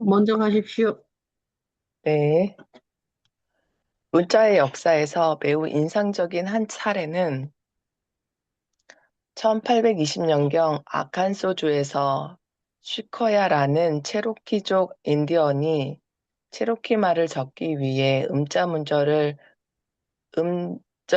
먼저 가십시오. 네. 문자의 역사에서 매우 인상적인 한 차례는 1820년경 아칸소주에서 쉬커야라는 체로키족 인디언이 체로키 말을 적기 위해 음절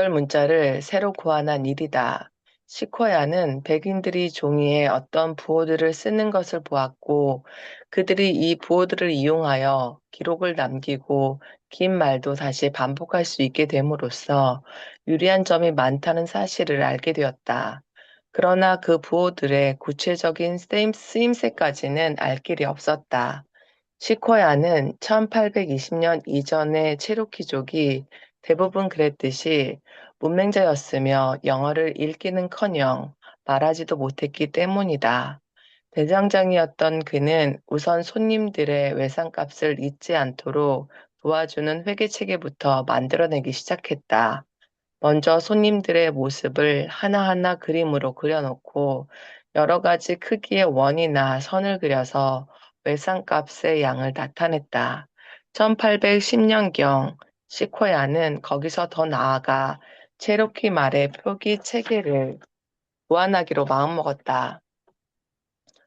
문자를 새로 고안한 일이다. 시코야는 백인들이 종이에 어떤 부호들을 쓰는 것을 보았고, 그들이 이 부호들을 이용하여 기록을 남기고 긴 말도 다시 반복할 수 있게 됨으로써 유리한 점이 많다는 사실을 알게 되었다. 그러나 그 부호들의 구체적인 쓰임새까지는 알 길이 없었다. 시코야는 1820년 이전의 체로키족이 대부분 그랬듯이 문맹자였으며 영어를 읽기는커녕 말하지도 못했기 때문이다. 대장장이었던 그는 우선 손님들의 외상값을 잊지 않도록 도와주는 회계체계부터 만들어내기 시작했다. 먼저 손님들의 모습을 하나하나 그림으로 그려놓고 여러 가지 크기의 원이나 선을 그려서 외상값의 양을 나타냈다. 1810년경 시코야는 거기서 더 나아가 체로키 말의 표기 체계를 보완하기로 마음먹었다.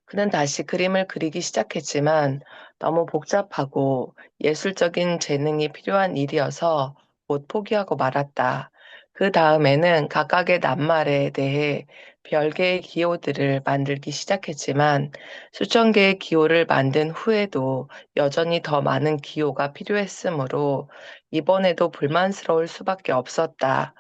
그는 다시 그림을 그리기 시작했지만 너무 복잡하고 예술적인 재능이 필요한 일이어서 못 포기하고 말았다. 그 다음에는 각각의 낱말에 대해 별개의 기호들을 만들기 시작했지만 수천 개의 기호를 만든 후에도 여전히 더 많은 기호가 필요했으므로 이번에도 불만스러울 수밖에 없었다.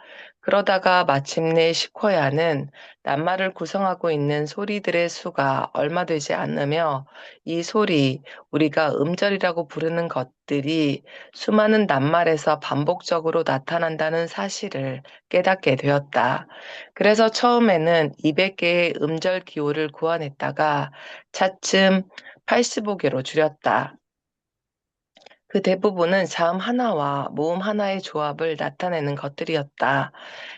그러다가 마침내 시코야는 낱말을 구성하고 있는 소리들의 수가 얼마 되지 않으며 이 소리, 우리가 음절이라고 부르는 것들이 수많은 낱말에서 반복적으로 나타난다는 사실을 깨닫게 되었다. 그래서 처음에는 200개의 음절 기호를 구원했다가 차츰 85개로 줄였다. 그 대부분은 자음 하나와 모음 하나의 조합을 나타내는 것들이었다.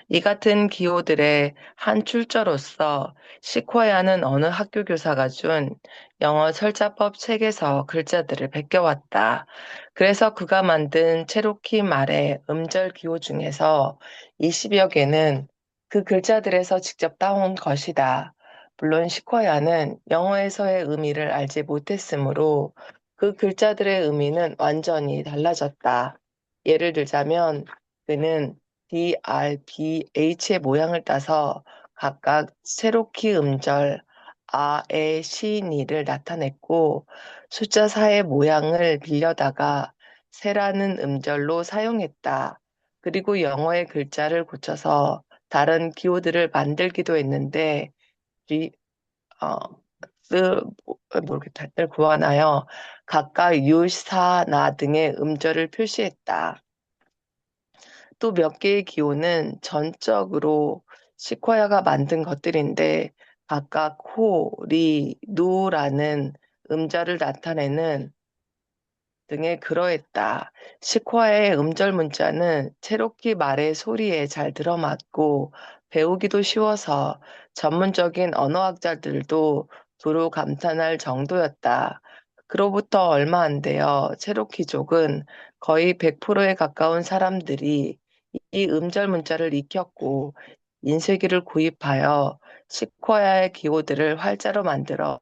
이 같은 기호들의 한 출처로서 시코야는 어느 학교 교사가 준 영어 철자법 책에서 글자들을 베껴왔다. 그래서 그가 만든 체로키 말의 음절 기호 중에서 20여 개는 그 글자들에서 직접 따온 것이다. 물론 시코야는 영어에서의 의미를 알지 못했으므로 그 글자들의 의미는 완전히 달라졌다. 예를 들자면 그는 DRBH의 모양을 따서 각각 체로키 음절 아, 에, 시, 니를 나타냈고 숫자 4의 모양을 빌려다가 세라는 음절로 사용했다. 그리고 영어의 글자를 고쳐서 다른 기호들을 만들기도 했는데 리, 어, 모르겠다. 를 구하나요? 각각 유, 사, 나 등의 음절을 표시했다. 또 몇 개의 기호는 전적으로 시쿼야가 만든 것들인데 각각 호, 리, 누라는 음절을 나타내는 등에 그러했다. 시쿼야의 음절 문자는 체로키 말의 소리에 잘 들어맞고 배우기도 쉬워서 전문적인 언어학자들도 두루 감탄할 정도였다. 그로부터 얼마 안 되어 체로키족은 거의 100%에 가까운 사람들이 이 음절 문자를 익혔고 인쇄기를 구입하여 시쿼야의 기호들을 활자로 만들어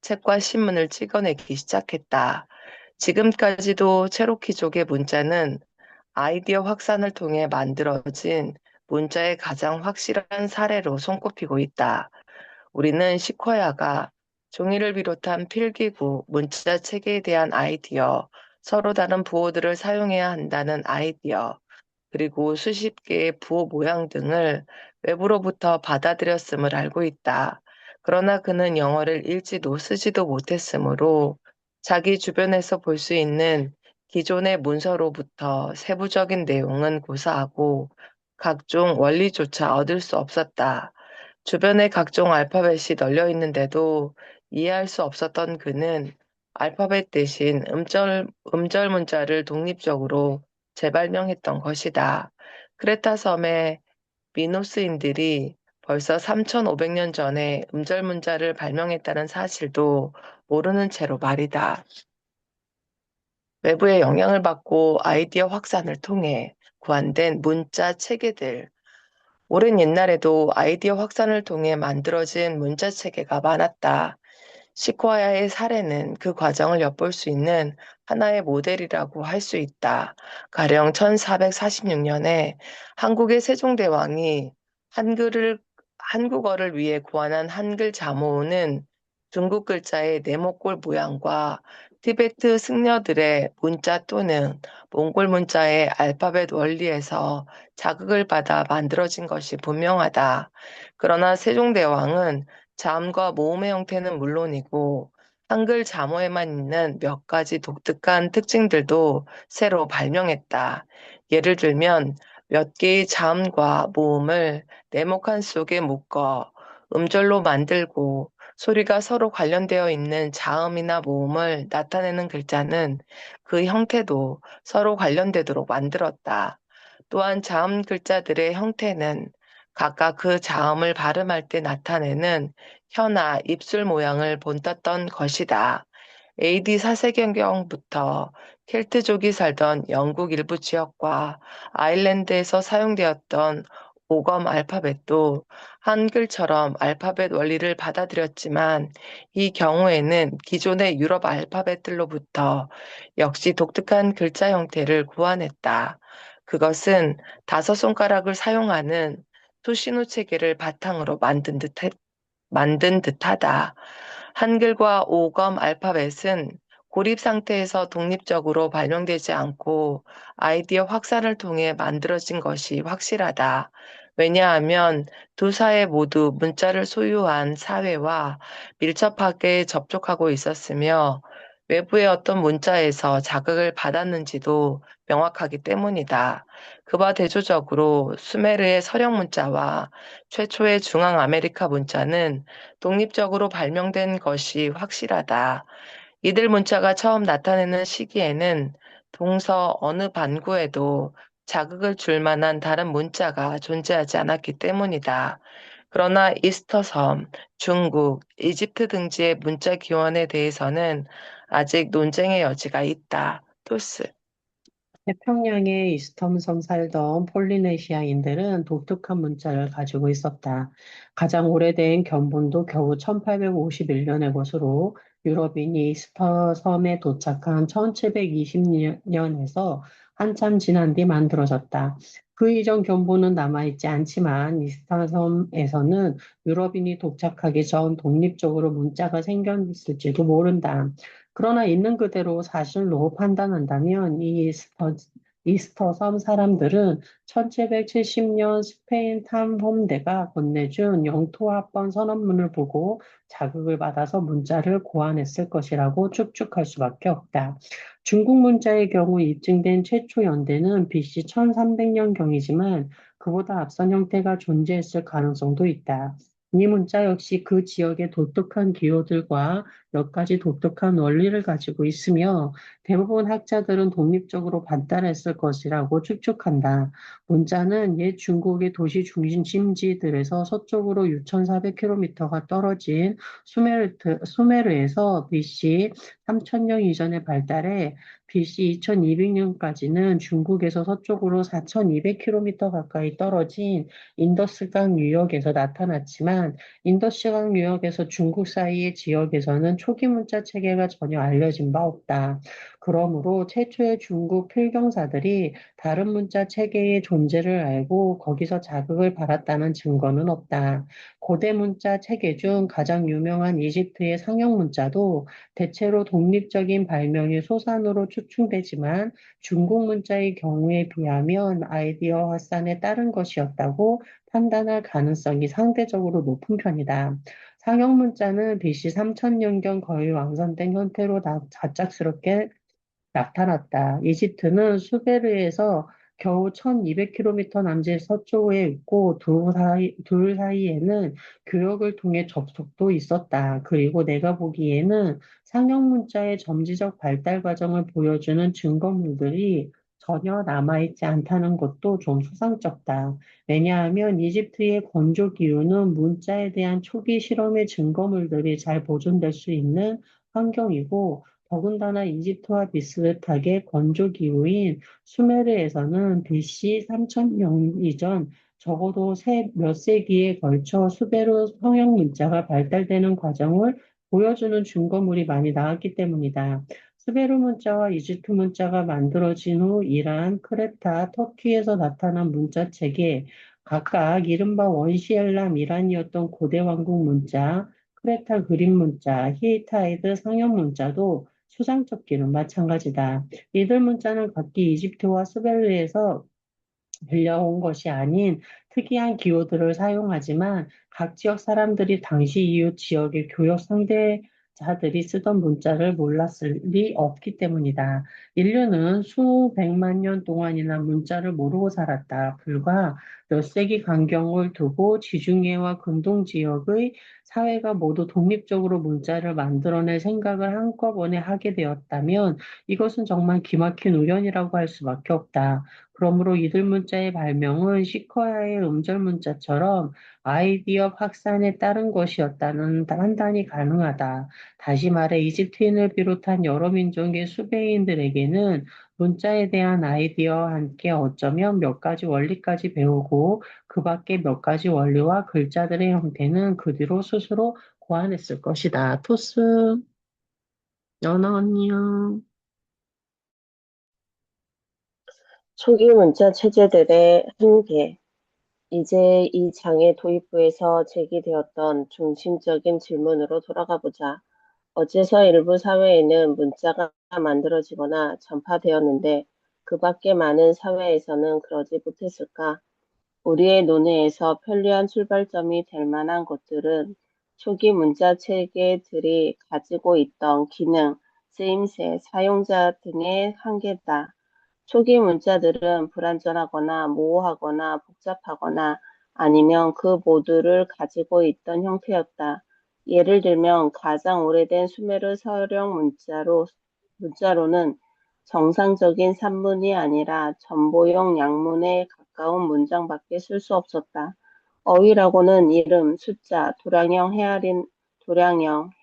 책과 신문을 찍어내기 시작했다. 지금까지도 체로키족의 문자는 아이디어 확산을 통해 만들어진 문자의 가장 확실한 사례로 손꼽히고 있다. 우리는 시쿼야가 종이를 비롯한 필기구, 문자 체계에 대한 아이디어, 서로 다른 부호들을 사용해야 한다는 아이디어, 그리고 수십 개의 부호 모양 등을 외부로부터 받아들였음을 알고 있다. 그러나 그는 영어를 읽지도 쓰지도 못했으므로 자기 주변에서 볼 수 있는 기존의 문서로부터 세부적인 내용은 고사하고 각종 원리조차 얻을 수 없었다. 주변에 각종 알파벳이 널려 있는데도 이해할 수 없었던 그는 알파벳 대신 음절 문자를 독립적으로 재발명했던 것이다. 크레타 섬의 미노스인들이 벌써 3,500년 전에 음절 문자를 발명했다는 사실도 모르는 채로 말이다. 외부의 영향을 받고 아이디어 확산을 통해 구한된 문자 체계들. 오랜 옛날에도 아이디어 확산을 통해 만들어진 문자 체계가 많았다. 시코야의 사례는 그 과정을 엿볼 수 있는 하나의 모델이라고 할 수 있다. 가령 1446년에 한국의 세종대왕이 한국어를 위해 고안한 한글 자모는 중국 글자의 네모꼴 모양과 티베트 승려들의 문자 또는 몽골 문자의 알파벳 원리에서 자극을 받아 만들어진 것이 분명하다. 그러나 세종대왕은 자음과 모음의 형태는 물론이고 한글 자모에만 있는 몇 가지 독특한 특징들도 새로 발명했다. 예를 들면 몇 개의 자음과 모음을 네모칸 속에 묶어 음절로 만들고 소리가 서로 관련되어 있는 자음이나 모음을 나타내는 글자는 그 형태도 서로 관련되도록 만들었다. 또한 자음 글자들의 형태는 각각 그 자음을 발음할 때 나타내는 혀나 입술 모양을 본땄던 것이다. AD 4세경경부터 켈트족이 살던 영국 일부 지역과 아일랜드에서 사용되었던 오검 알파벳도 한글처럼 알파벳 원리를 받아들였지만 이 경우에는 기존의 유럽 알파벳들로부터 역시 독특한 글자 형태를 구안했다. 그것은 다섯 손가락을 사용하는 토시노 체계를 바탕으로 만든 듯하다. 한글과 오검 알파벳은 고립 상태에서 독립적으로 발명되지 않고 아이디어 확산을 통해 만들어진 것이 확실하다. 왜냐하면 두 사회 모두 문자를 소유한 사회와 밀접하게 접촉하고 있었으며 외부의 어떤 문자에서 자극을 받았는지도 명확하기 때문이다. 그와 대조적으로 수메르의 서령 문자와 최초의 중앙 아메리카 문자는 독립적으로 발명된 것이 확실하다. 이들 문자가 처음 나타내는 시기에는 동서 어느 반구에도 자극을 줄 만한 다른 문자가 존재하지 않았기 때문이다. 그러나 이스터섬, 중국, 이집트 등지의 문자 기원에 대해서는 아직 논쟁의 여지가 있다. 토스. 태평양의 이스텀섬 살던 폴리네시아인들은 독특한 문자를 가지고 있었다. 가장 오래된 견본도 겨우 1851년의 것으로 유럽인이 이스터섬에 도착한 1720년에서 한참 지난 뒤 만들어졌다. 그 이전 견본은 남아있지 않지만 이스터섬에서는 유럽인이 도착하기 전 독립적으로 문자가 생겼을지도 모른다. 그러나 있는 그대로 사실로 판단한다면 이스터 섬 사람들은 1770년 스페인 탐험대가 건네준 영토합번 선언문을 보고 자극을 받아서 문자를 고안했을 것이라고 추측할 수밖에 없다. 중국 문자의 경우 입증된 최초 연대는 BC 1300년경이지만 그보다 앞선 형태가 존재했을 가능성도 있다. 이 문자 역시 그 지역의 독특한 기호들과 몇 가지 독특한 원리를 가지고 있으며 대부분 학자들은 독립적으로 발달했을 것이라고 추측한다. 문자는 옛 중국의 도시 중심지들에서 서쪽으로 6,400km가 떨어진 수메르에서 BC 3000년 이전에 발달해 BC 2200년까지는 중국에서 서쪽으로 4200km 가까이 떨어진 인더스강 유역에서 나타났지만 인더스강 유역에서 중국 사이의 지역에서는 초기 문자 체계가 전혀 알려진 바 없다. 그러므로 최초의 중국 필경사들이 다른 문자 체계의 존재를 알고 거기서 자극을 받았다는 증거는 없다. 고대 문자 체계 중 가장 유명한 이집트의 상형 문자도 대체로 독립적인 발명의 소산으로 추측되지만 중국 문자의 경우에 비하면 아이디어 확산에 따른 것이었다고 판단할 가능성이 상대적으로 높은 편이다. 상형 문자는 BC 3000년경 거의 완성된 형태로 갑작스럽게 나타났다. 이집트는 수베르에서 겨우 1200km 남짓 서쪽에 있고 둘 사이에는 교역을 통해 접속도 있었다. 그리고 내가 보기에는 상형 문자의 점지적 발달 과정을 보여주는 증거물들이 전혀 남아있지 않다는 것도 좀 수상쩍다. 왜냐하면 이집트의 건조 기후는 문자에 대한 초기 실험의 증거물들이 잘 보존될 수 있는 환경이고 더군다나 이집트와 비슷하게 건조 기후인 수메르에서는 BC 3000년 이전 적어도 몇 세기에 걸쳐 수베르 성형 문자가 발달되는 과정을 보여주는 증거물이 많이 나왔기 때문이다. 수베르 문자와 이집트 문자가 만들어진 후 이란, 크레타, 터키에서 나타난 문자 체계, 각각 이른바 원시엘람 이란이었던 고대 왕국 문자, 크레타 그림 문자, 히타이드 상형 문자도 수상접기는 마찬가지다. 이들 문자는 각기 이집트와 수베르에서 빌려온 것이 아닌 특이한 기호들을 사용하지만 각 지역 사람들이 당시 이웃 지역의 교역 상대자들이 쓰던 문자를 몰랐을 리 없기 때문이다. 인류는 수백만 년 동안이나 문자를 모르고 살았다. 불과 몇 세기 간격을 두고 지중해와 근동 지역의 사회가 모두 독립적으로 문자를 만들어낼 생각을 한꺼번에 하게 되었다면 이것은 정말 기막힌 우연이라고 할 수밖에 없다. 그러므로 이들 문자의 발명은 시커야의 음절 문자처럼 아이디어 확산에 따른 것이었다는 판단이 가능하다. 다시 말해 이집트인을 비롯한 여러 민족의 수베인들에게는 문자에 대한 아이디어와 함께 어쩌면 몇 가지 원리까지 배우고 그 밖에 몇 가지 원리와 글자들의 형태는 그 뒤로 스스로 고안했을 것이다. 토스, 연아 언니요. 초기 문자 체제들의 한계. 이제 이 장애 도입부에서 제기되었던 중심적인 질문으로 돌아가 보자. 어째서 일부 사회에는 문자가 만들어지거나 전파되었는데 그 밖에 많은 사회에서는 그러지 못했을까? 우리의 논의에서 편리한 출발점이 될 만한 것들은 초기 문자 체계들이 가지고 있던 기능, 쓰임새, 사용자 등의 한계다. 초기 문자들은 불완전하거나 모호하거나 복잡하거나 아니면 그 모두를 가지고 있던 형태였다. 예를 들면 가장 오래된 수메르 서령 문자로는 정상적인 산문이 아니라 전보용 양문에 가까운 문장밖에 쓸 수 없었다. 어휘라고는 이름, 숫자, 도량형,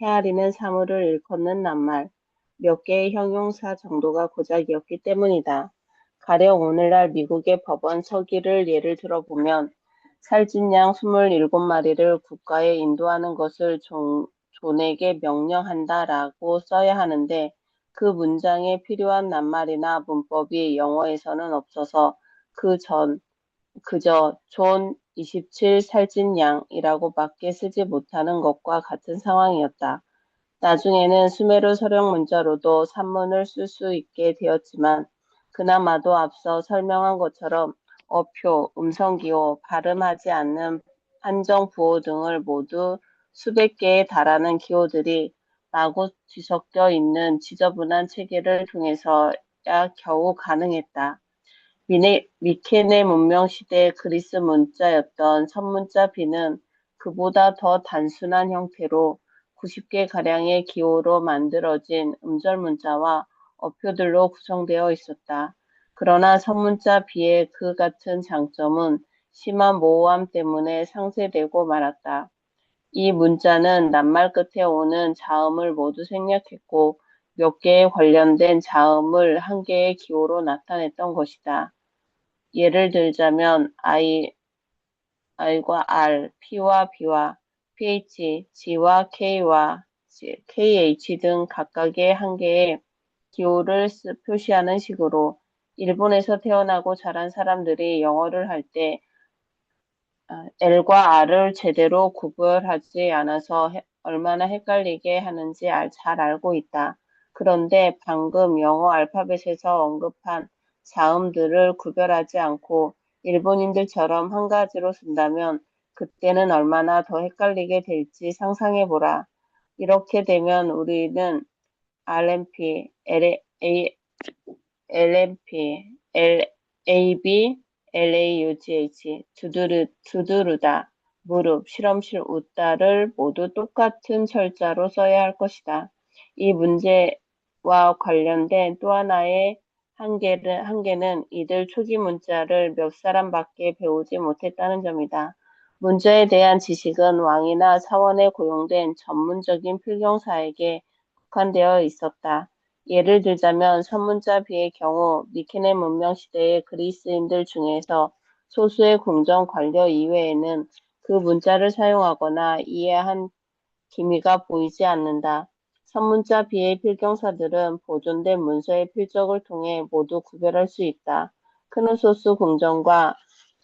헤아리는 사물을 일컫는 낱말, 몇 개의 형용사 정도가 고작이었기 때문이다. 가령 오늘날 미국의 법원 서기를 예를 들어보면 살찐 양 27마리를 국가에 인도하는 것을 존에게 명령한다라고 써야 하는데 그 문장에 필요한 낱말이나 문법이 영어에서는 없어서 그저 존 27 살찐 양이라고밖에 쓰지 못하는 것과 같은 상황이었다. 나중에는 수메르 서령 문자로도 산문을 쓸 수 있게 되었지만 그나마도 앞서 설명한 것처럼 어표, 음성기호, 발음하지 않는 한정 부호 등을 모두 수백 개에 달하는 기호들이 마구 뒤섞여 있는 지저분한 체계를 통해서야 겨우 가능했다. 미케네 문명 시대의 그리스 문자였던 선문자 B는 그보다 더 단순한 형태로 90개 가량의 기호로 만들어진 음절 문자와 어표들로 구성되어 있었다. 그러나 선문자 B의 그 같은 장점은 심한 모호함 때문에 상쇄되고 말았다. 이 문자는 낱말 끝에 오는 자음을 모두 생략했고 몇 개의 관련된 자음을 한 개의 기호로 나타냈던 것이다. 예를 들자면 I과 R, P와 B와 PH, G와 K와 KH 등 각각의 한 개의 기호를 표시하는 식으로 일본에서 태어나고 자란 사람들이 영어를 할 때 L과 R을 제대로 구별하지 않아서 얼마나 헷갈리게 하는지 잘 알고 있다. 그런데 방금 영어 알파벳에서 언급한 자음들을 구별하지 않고 일본인들처럼 한 가지로 쓴다면 그때는 얼마나 더 헷갈리게 될지 상상해보라. 이렇게 되면 우리는 RMP, LMP, LAB, LAUGH, 두드르다, 무릎, 실험실 웃다를 모두 똑같은 철자로 써야 할 것이다. 이 문제와 관련된 또 하나의 한계는 이들 초기 문자를 몇 사람밖에 배우지 못했다는 점이다. 문자에 대한 지식은 왕이나 사원에 고용된 전문적인 필경사에게 국한되어 있었다. 예를 들자면 선문자 비의 경우 미케네 문명 시대의 그리스인들 중에서 소수의 궁정 관료 이외에는 그 문자를 사용하거나 이해한 기미가 보이지 않는다. 선문자 비의 필경사들은 보존된 문서의 필적을 통해 모두 구별할 수 있다. 크누소스 궁전과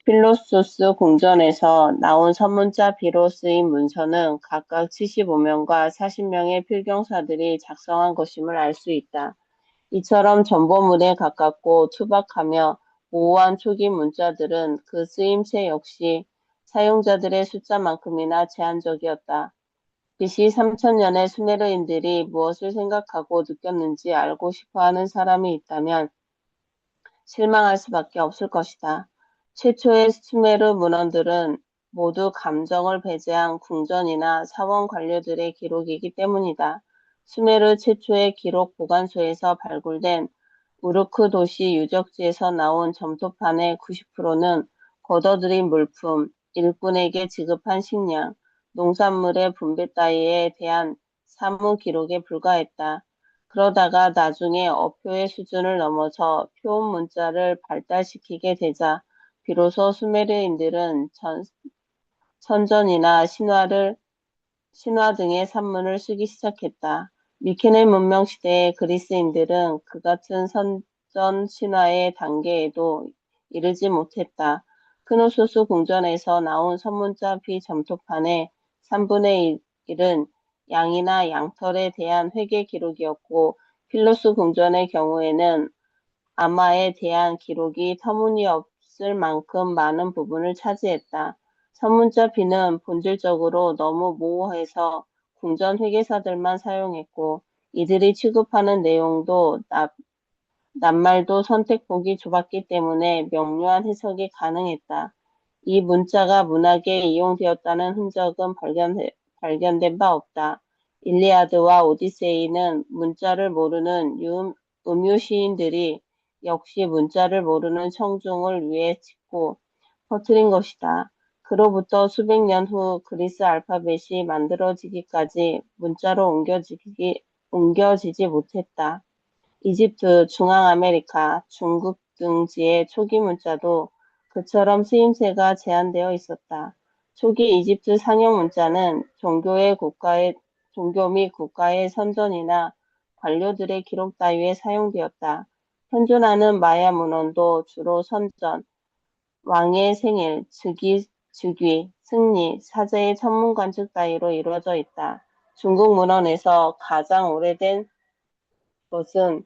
필로소스 궁전에서 나온 선문자 비로 쓰인 문서는 각각 75명과 40명의 필경사들이 작성한 것임을 알 수 있다. 이처럼 전보물에 가깝고 투박하며 모호한 초기 문자들은 그 쓰임새 역시 사용자들의 숫자만큼이나 제한적이었다. BC 3000년에 수메르인들이 무엇을 생각하고 느꼈는지 알고 싶어하는 사람이 있다면 실망할 수밖에 없을 것이다. 최초의 수메르 문헌들은 모두 감정을 배제한 궁전이나 사원 관료들의 기록이기 때문이다. 수메르 최초의 기록 보관소에서 발굴된 우르크 도시 유적지에서 나온 점토판의 90%는 걷어들인 물품, 일꾼에게 지급한 식량, 농산물의 분배 따위에 대한 사무 기록에 불과했다. 그러다가 나중에 어표의 수준을 넘어서 표온 문자를 발달시키게 되자 비로소 수메르인들은 선전이나 신화 등의 산문을 쓰기 시작했다. 미케네 문명 시대의 그리스인들은 그 같은 선전 신화의 단계에도 이르지 못했다. 크노소스 궁전에서 나온 선문자 비점토판의 3분의 1은 양이나 양털에 대한 회계 기록이었고, 필로스 궁전의 경우에는 아마에 대한 기록이 터무니없을 만큼 많은 부분을 차지했다. 선문자 비는 본질적으로 너무 모호해서 궁전 회계사들만 사용했고, 이들이 취급하는 내용도 낱말도 선택폭이 좁았기 때문에 명료한 해석이 가능했다. 이 문자가 문학에 이용되었다는 흔적은 발견된 바 없다. 일리아드와 오디세이는 문자를 모르는 음유 시인들이 역시 문자를 모르는 청중을 위해 짓고 퍼뜨린 것이다. 그로부터 수백 년 후 그리스 알파벳이 만들어지기까지 문자로 옮겨지지 못했다. 이집트, 중앙아메리카, 중국 등지의 초기 문자도 그처럼 쓰임새가 제한되어 있었다. 초기 이집트 상형 문자는 종교 및 국가의 선전이나 관료들의 기록 따위에 사용되었다. 현존하는 마야 문헌도 주로 선전, 왕의 생일, 즉위, 승리, 사제의 천문관측 따위로 이루어져 있다. 중국 문헌에서 가장 오래된 것은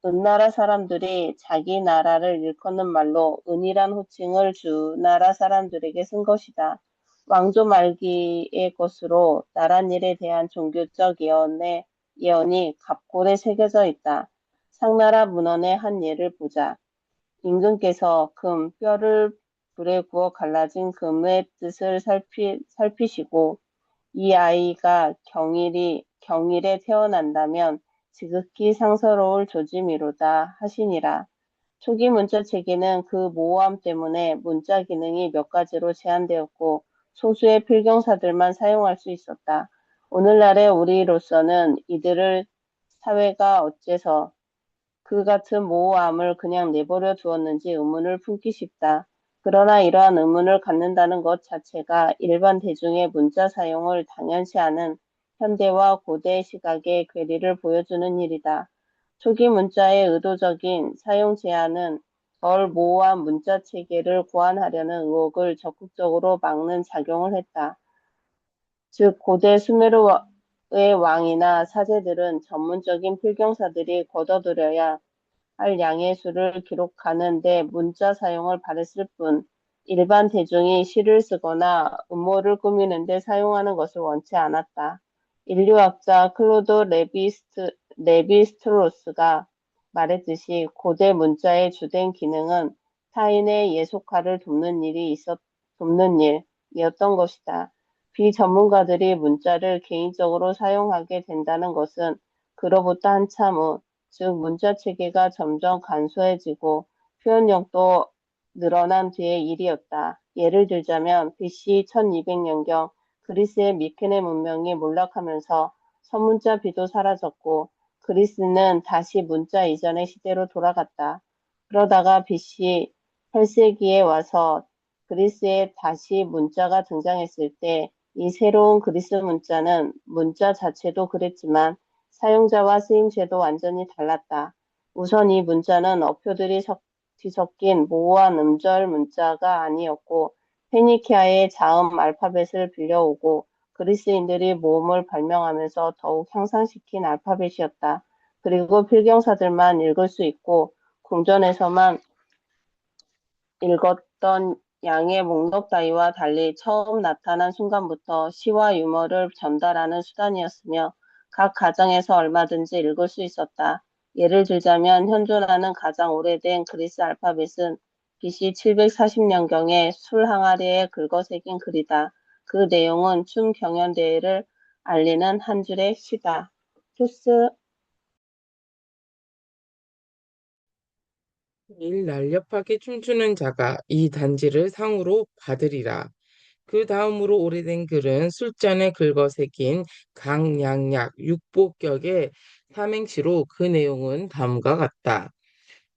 은나라 사람들이 자기 나라를 일컫는 말로 은이란 호칭을 주나라 사람들에게 쓴 것이다. 왕조 말기의 것으로 나랏일에 대한 종교적 예언이 갑골에 새겨져 있다. 상나라 문헌의 한 예를 보자. 임금께서 뼈를 불에 구워 갈라진 금의 뜻을 살피시고 이 아이가 경일에 태어난다면 지극히 상서로울 조짐이로다 하시니라. 초기 문자 체계는 그 모호함 때문에 문자 기능이 몇 가지로 제한되었고 소수의 필경사들만 사용할 수 있었다. 오늘날의 우리로서는 이들을 사회가 어째서 그 같은 모호함을 그냥 내버려 두었는지 의문을 품기 쉽다. 그러나 이러한 의문을 갖는다는 것 자체가 일반 대중의 문자 사용을 당연시하는 현대와 고대 시각의 괴리를 보여주는 일이다. 초기 문자의 의도적인 사용 제한은 덜 모호한 문자 체계를 고안하려는 의혹을 적극적으로 막는 작용을 했다. 즉, 고대 수메르의 왕이나 사제들은 전문적인 필경사들이 거둬들여야 할 양의 수를 기록하는 데 문자 사용을 바랬을 뿐, 일반 대중이 시를 쓰거나 음모를 꾸미는 데 사용하는 것을 원치 않았다. 인류학자 클로드 레비스트로스가 말했듯이 고대 문자의 주된 기능은 타인의 예속화를 돕는 일이었던 것이다. 비전문가들이 문자를 개인적으로 사용하게 된다는 것은 그로부터 한참 후, 즉 문자 체계가 점점 간소해지고 표현력도 늘어난 뒤의 일이었다. 예를 들자면 BC 1200년경 그리스의 미케네 문명이 몰락하면서 선문자 비도 사라졌고 그리스는 다시 문자 이전의 시대로 돌아갔다. 그러다가 BC 8세기에 와서 그리스에 다시 문자가 등장했을 때 이 새로운 그리스 문자는 문자 자체도 그랬지만 사용자와 쓰임새도 완전히 달랐다. 우선 이 문자는 어표들이 뒤섞인 모호한 음절 문자가 아니었고 페니키아의 자음 알파벳을 빌려오고 그리스인들이 모음을 발명하면서 더욱 향상시킨 알파벳이었다. 그리고 필경사들만 읽을 수 있고 궁전에서만 읽었던 양의 목록 따위와 달리 처음 나타난 순간부터 시와 유머를 전달하는 수단이었으며 각 가정에서 얼마든지 읽을 수 있었다. 예를 들자면 현존하는 가장 오래된 그리스 알파벳은 BC 740년경에 술 항아리에 긁어새긴 글이다. 그 내용은 춤 경연대회를 알리는 한 줄의 시다. 휴스. 일 날렵하게 춤추는 자가 이 단지를 상으로 받으리라. 그 다음으로 오래된 글은 술잔에 긁어새긴 강약약 육보격의 삼행시로 그 내용은 다음과 같다.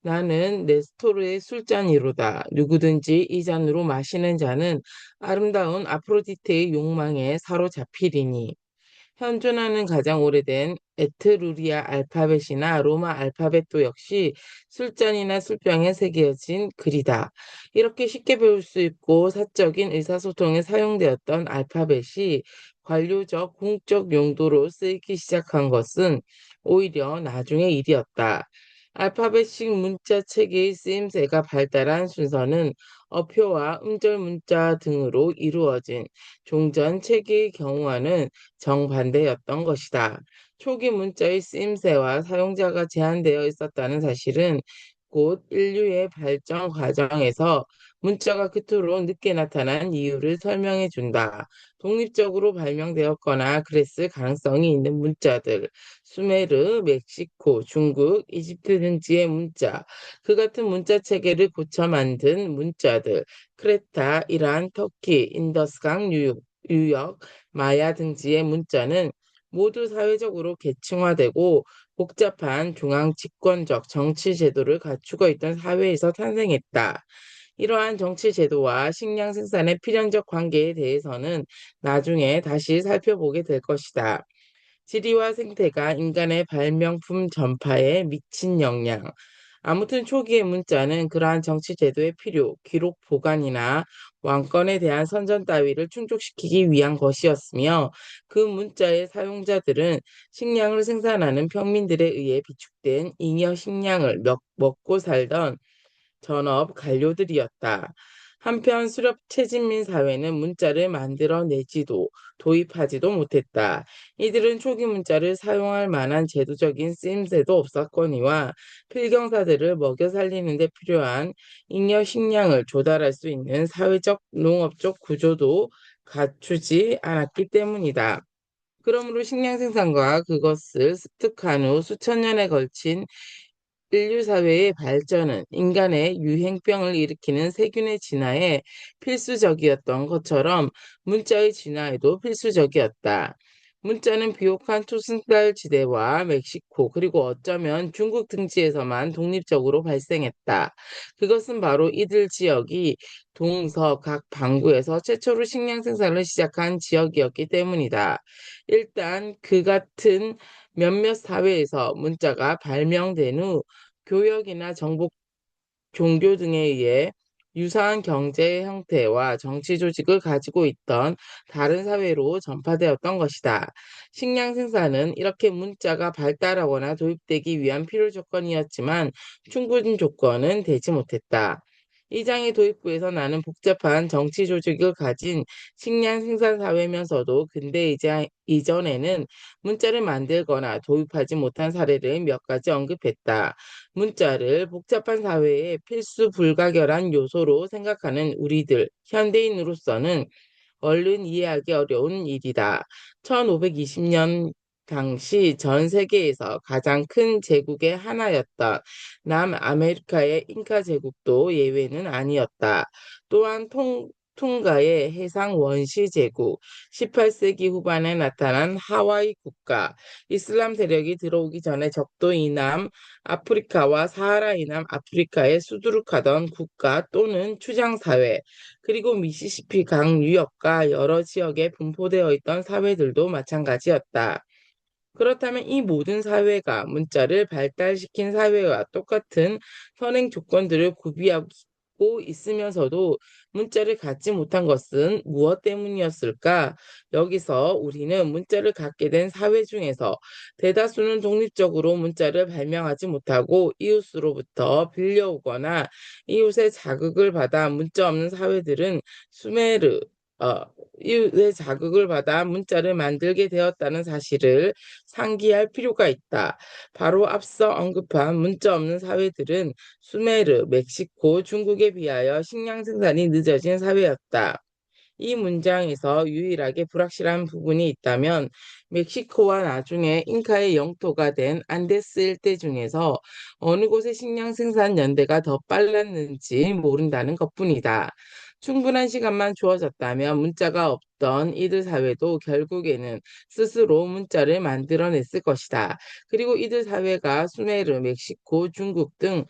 나는 네스토르의 술잔이로다. 누구든지 이 잔으로 마시는 자는 아름다운 아프로디테의 욕망에 사로잡히리니. 현존하는 가장 오래된 에트루리아 알파벳이나 로마 알파벳도 역시 술잔이나 술병에 새겨진 글이다. 이렇게 쉽게 배울 수 있고 사적인 의사소통에 사용되었던 알파벳이 관료적, 공적 용도로 쓰이기 시작한 것은 오히려 나중의 일이었다. 알파벳식 문자 체계의 쓰임새가 발달한 순서는 어표와 음절 문자 등으로 이루어진 종전 체계의 경우와는 정반대였던 것이다. 초기 문자의 쓰임새와 사용자가 제한되어 있었다는 사실은 곧 인류의 발전 과정에서 문자가 그토록 늦게 나타난 이유를 설명해 준다. 독립적으로 발명되었거나 그랬을 가능성이 있는 문자들, 수메르, 멕시코, 중국, 이집트 등지의 문자, 그 같은 문자 체계를 고쳐 만든 문자들, 크레타, 이란, 터키, 인더스강 유역, 마야 등지의 문자는 모두 사회적으로 계층화되고 복잡한 중앙 집권적 정치 제도를 갖추고 있던 사회에서 탄생했다. 이러한 정치 제도와 식량 생산의 필연적 관계에 대해서는 나중에 다시 살펴보게 될 것이다. 지리와 생태가 인간의 발명품 전파에 미친 영향. 아무튼 초기의 문자는 그러한 정치 제도의 필요, 기록 보관이나 왕권에 대한 선전 따위를 충족시키기 위한 것이었으며 그 문자의 사용자들은 식량을 생산하는 평민들에 의해 비축된 잉여 식량을 먹고 살던 전업 관료들이었다. 한편 수렵 최진민 사회는 문자를 만들어내지도 도입하지도 못했다. 이들은 초기 문자를 사용할 만한 제도적인 쓰임새도 없었거니와 필경사들을 먹여 살리는 데 필요한 잉여 식량을 조달할 수 있는 사회적 농업적 구조도 갖추지 않았기 때문이다. 그러므로 식량 생산과 그것을 습득한 후 수천 년에 걸친 인류 사회의 발전은 인간의 유행병을 일으키는 세균의 진화에 필수적이었던 것처럼 문자의 진화에도 필수적이었다. 문자는 비옥한 초승달 지대와 멕시코 그리고 어쩌면 중국 등지에서만 독립적으로 발생했다. 그것은 바로 이들 지역이 동서 각 반구에서 최초로 식량 생산을 시작한 지역이었기 때문이다. 일단 그 같은 몇몇 사회에서 문자가 발명된 후 교역이나 정복, 종교 등에 의해 유사한 경제 형태와 정치 조직을 가지고 있던 다른 사회로 전파되었던 것이다. 식량 생산은 이렇게 문자가 발달하거나 도입되기 위한 필요 조건이었지만 충분 조건은 되지 못했다. 이 장의 도입부에서 나는 복잡한 정치 조직을 가진 식량 생산 사회면서도 근대 이전에는 문자를 만들거나 도입하지 못한 사례를 몇 가지 언급했다. 문자를 복잡한 사회의 필수 불가결한 요소로 생각하는 우리들, 현대인으로서는 얼른 이해하기 어려운 일이다. 1520년 당시 전 세계에서 가장 큰 제국의 하나였던 남아메리카의 잉카 제국도 예외는 아니었다. 또한 퉁가의 해상 원시 제국, 18세기 후반에 나타난 하와이 국가, 이슬람 세력이 들어오기 전에 적도 이남 아프리카와 사하라 이남 아프리카에 수두룩하던 국가 또는 추장사회, 그리고 미시시피 강 유역과 여러 지역에 분포되어 있던 사회들도 마찬가지였다. 그렇다면 이 모든 사회가 문자를 발달시킨 사회와 똑같은 선행 조건들을 구비하고 있으면서도 문자를 갖지 못한 것은 무엇 때문이었을까? 여기서 우리는 문자를 갖게 된 사회 중에서 대다수는 독립적으로 문자를 발명하지 못하고 이웃으로부터 빌려오거나 이웃의 자극을 받아 문자 없는 사회들은 수메르, 어, 이웃의 자극을 받아 문자를 만들게 되었다는 사실을 상기할 필요가 있다. 바로 앞서 언급한 문자 없는 사회들은 수메르, 멕시코, 중국에 비하여 식량 생산이 늦어진 사회였다. 이 문장에서 유일하게 불확실한 부분이 있다면 멕시코와 나중에 잉카의 영토가 된 안데스 일대 중에서 어느 곳의 식량 생산 연대가 더 빨랐는지 모른다는 것뿐이다. 충분한 시간만 주어졌다면 문자가 없던 이들 사회도 결국에는 스스로 문자를 만들어냈을 것이다. 그리고 이들 사회가 수메르, 멕시코, 중국 등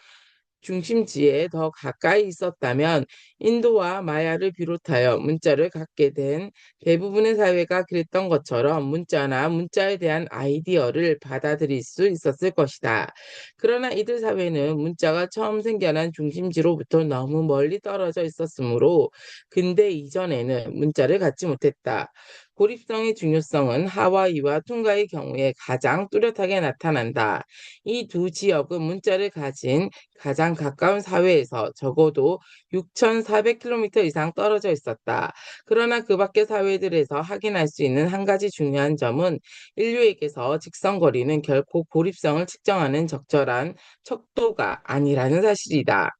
중심지에 더 가까이 있었다면 인도와 마야를 비롯하여 문자를 갖게 된 대부분의 사회가 그랬던 것처럼 문자나 문자에 대한 아이디어를 받아들일 수 있었을 것이다. 그러나 이들 사회는 문자가 처음 생겨난 중심지로부터 너무 멀리 떨어져 있었으므로 근대 이전에는 문자를 갖지 못했다. 고립성의 중요성은 하와이와 퉁가의 경우에 가장 뚜렷하게 나타난다. 이 두 지역은 문자를 가진 가장 가까운 사회에서 적어도 6,400km 이상 떨어져 있었다. 그러나 그 밖의 사회들에서 확인할 수 있는 한 가지 중요한 점은 인류에게서 직선거리는 결코 고립성을 측정하는 적절한 척도가 아니라는 사실이다.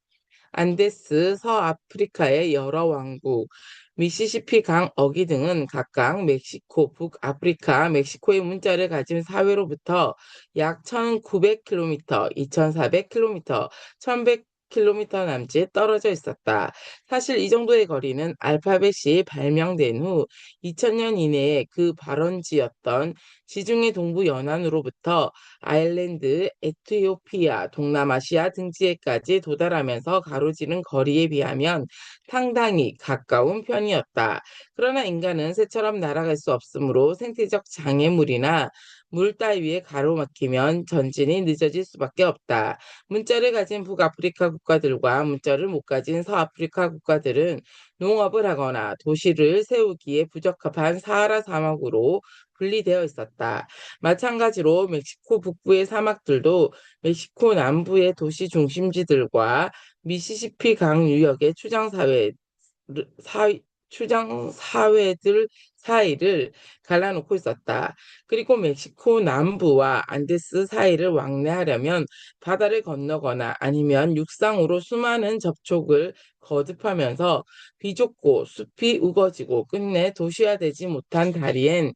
안데스, 서아프리카의 여러 왕국, 미시시피 강 어기 등은 각각 멕시코, 북아프리카, 멕시코의 문자를 가진 사회로부터 약 1900km, 2400km, 1100km 남짓 떨어져 있었다. 사실 이 정도의 거리는 알파벳이 발명된 후 2000년 이내에 그 발원지였던 지중해 동부 연안으로부터 아일랜드, 에티오피아, 동남아시아 등지에까지 도달하면서 가로지른 거리에 비하면 상당히 가까운 편이었다. 그러나 인간은 새처럼 날아갈 수 없으므로 생태적 장애물이나 물 따위에 가로막히면 전진이 늦어질 수밖에 없다. 문자를 가진 북아프리카 국가들과 문자를 못 가진 서아프리카 국가들은 농업을 하거나 도시를 세우기에 부적합한 사하라 사막으로 분리되어 있었다. 마찬가지로 멕시코 북부의 사막들도 멕시코 남부의 도시 중심지들과 미시시피 강 유역의 추장 사회들 사이를 갈라놓고 있었다. 그리고 멕시코 남부와 안데스 사이를 왕래하려면 바다를 건너거나 아니면 육상으로 수많은 접촉을 거듭하면서 비좁고 숲이 우거지고 끝내 도시화되지 못한 다리엔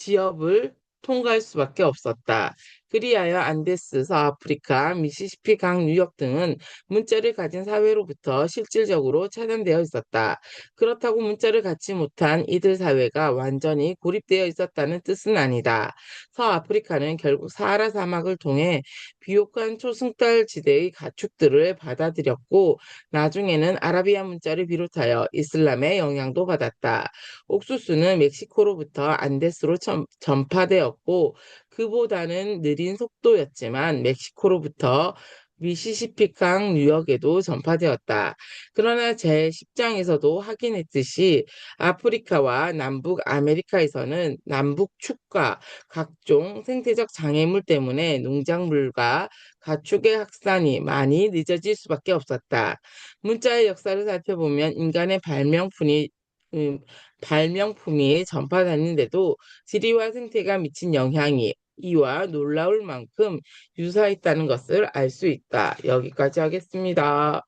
지역을 통과할 수밖에 없었다. 그리하여 안데스, 서아프리카, 미시시피 강 유역 등은 문자를 가진 사회로부터 실질적으로 차단되어 있었다. 그렇다고 문자를 갖지 못한 이들 사회가 완전히 고립되어 있었다는 뜻은 아니다. 서아프리카는 결국 사하라 사막을 통해 비옥한 초승달 지대의 가축들을 받아들였고 나중에는 아라비아 문자를 비롯하여 이슬람의 영향도 받았다. 옥수수는 멕시코로부터 안데스로 전파되었고 그보다는 느린 속도였지만 멕시코로부터 미시시피강 유역에도 전파되었다. 그러나 제10장에서도 확인했듯이 아프리카와 남북 아메리카에서는 남북 축과 각종 생태적 장애물 때문에 농작물과 가축의 확산이 많이 늦어질 수밖에 없었다. 문자의 역사를 살펴보면 인간의 음, 발명품이 전파되는데도 지리와 생태가 미친 영향이 이와 놀라울 만큼 유사했다는 것을 알 수 있다. 여기까지 하겠습니다.